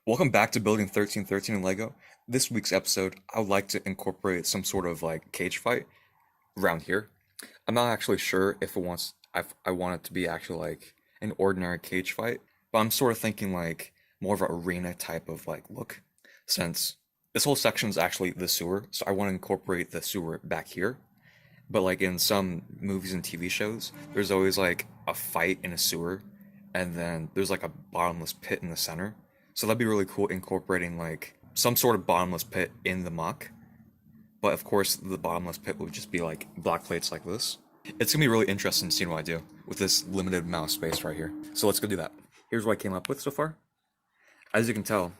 Welcome back to Building 1313 in Lego. This week's episode, I would like to incorporate some sort of like cage fight around here. I'm not actually sure if I want it to be actually like an ordinary cage fight, but I'm sort of thinking like more of an arena type of like look, since this whole section is actually the sewer, so I want to incorporate the sewer back here. But like in some movies and TV shows, there's always like a fight in a sewer, and then there's like a bottomless pit in the center. So that'd be really cool incorporating like some sort of bottomless pit in the muck. But of course, the bottomless pit would just be like black plates like this. It's gonna be really interesting seeing what I do with this limited amount of space right here. So let's go do that. Here's what I came up with so far. As you can tell,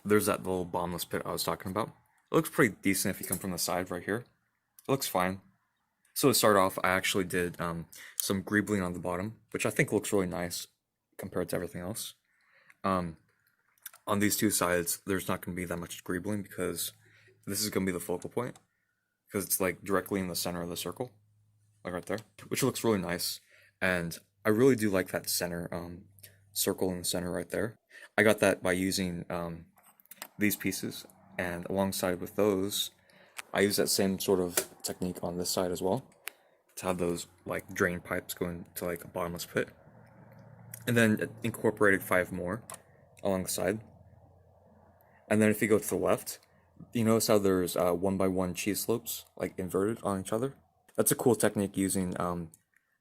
there's that little bottomless pit I was talking about. It looks pretty decent if you come from the side right here. It looks fine. So to start off, I actually did some greebling on the bottom, which I think looks really nice compared to everything else. Um, on these two sides, there's not going to be that much greebling because this is going to be the focal point, because it's like directly in the center of the circle, like right there, which looks really nice. And I really do like that center circle in the center right there. I got that by using these pieces, and alongside with those, I use that same sort of technique on this side as well, to have those like drain pipes going to like a bottomless pit, and then incorporated 5 more along the side. And then if you go to the left, you notice how there's 1x1 cheese slopes like inverted on each other. That's a cool technique using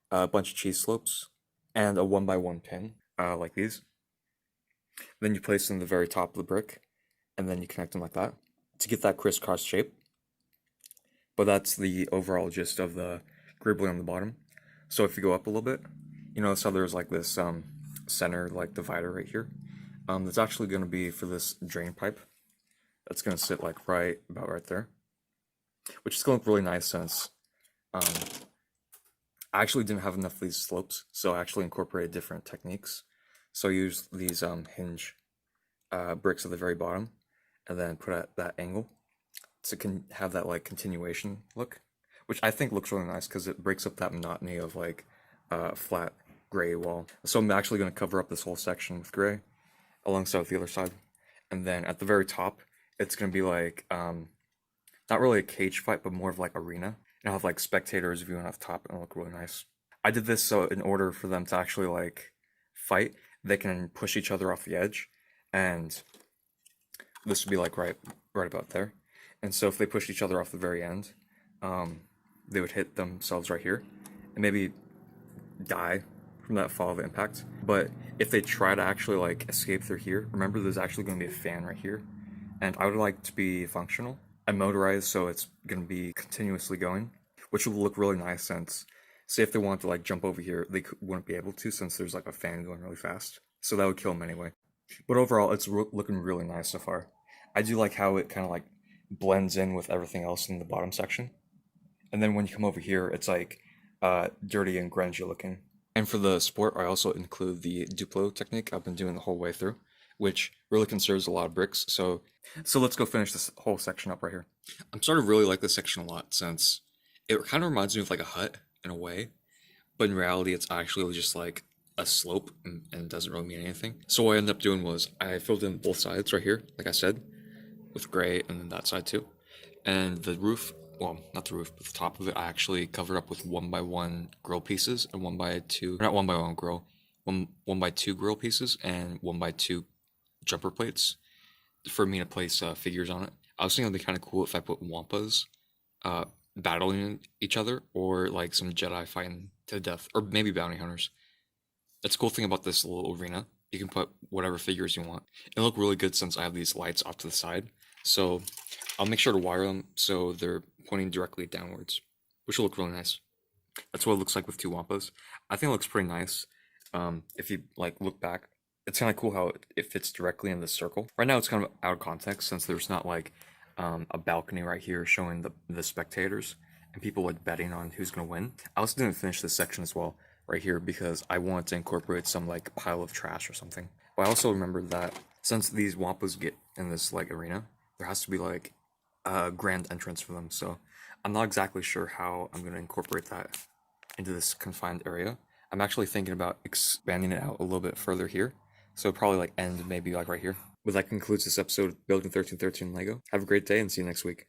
a bunch of cheese slopes and a 1x1 pin like these. Then you place them in the very top of the brick, and then you connect them like that to get that crisscross shape. But that's the overall gist of the greebly on the bottom. So if you go up a little bit, you notice how there's like this center like divider right here. That's actually going to be for this drain pipe. That's going to sit like about right there, which is going to look really nice since I actually didn't have enough of these slopes, so I actually incorporated different techniques. So I used these hinge bricks at the very bottom, and then put at that angle to have that like continuation look, which I think looks really nice because it breaks up that monotony of like flat gray wall. So I'm actually going to cover up this whole section with gray alongside with the other side, and then at the very top it's going to be like not really a cage fight but more of like arena, and I'll have like spectators viewing off top, and it'll look really nice. I did this so in order for them to actually like fight, they can push each other off the edge, and this would be like right about there. And so if they pushed each other off the very end, they would hit themselves right here and maybe die from that fall of impact. But if they try to actually like escape through here, remember there's actually going to be a fan right here. And I would like to be functional and motorized, so it's going to be continuously going, which will look really nice since, say if they want to like jump over here, they wouldn't be able to since there's like a fan going really fast. So that would kill them anyway. But overall, it's looking really nice so far. I do like how it kind of like blends in with everything else in the bottom section. And then when you come over here, it's like dirty and grungy looking. And for the sport, I also include the Duplo technique I've been doing the whole way through, which really conserves a lot of bricks. So let's go finish this whole section up right here. I'm starting to really like this section a lot since it kind of reminds me of like a hut in a way, but in reality, it's actually just like a slope and doesn't really mean anything. So what I ended up doing was I filled in both sides right here, like I said, with gray, and then that side too. And the roof, well, not the roof, but the top of it, I actually covered up with 1x1 grill pieces and 1x2, not 1x1 grill, 1x2 grill pieces and 1x2 jumper plates for me to place figures on it. I was thinking it'd be kind of cool if I put wampas battling each other, or like some Jedi fighting to the death, or maybe bounty hunters. That's a cool thing about this little arena. You can put whatever figures you want. It'll look really good since I have these lights off to the side. So I'll make sure to wire them so they're pointing directly downwards, which will look really nice. That's what it looks like with 2 wampas. I think it looks pretty nice. If you like look back, it's kind of cool how it fits directly in this circle. Right now it's kind of out of context since there's not like a balcony right here showing the spectators and people like betting on who's going to win. I also didn't finish this section as well right here because I wanted to incorporate some like pile of trash or something. But I also remembered that since these wampas get in this like arena, there has to be like a grand entrance for them. So I'm not exactly sure how I'm going to incorporate that into this confined area. I'm actually thinking about expanding it out a little bit further here. So probably like end maybe like right here. But that concludes this episode of Building 1313 Lego. Have a great day and see you next week.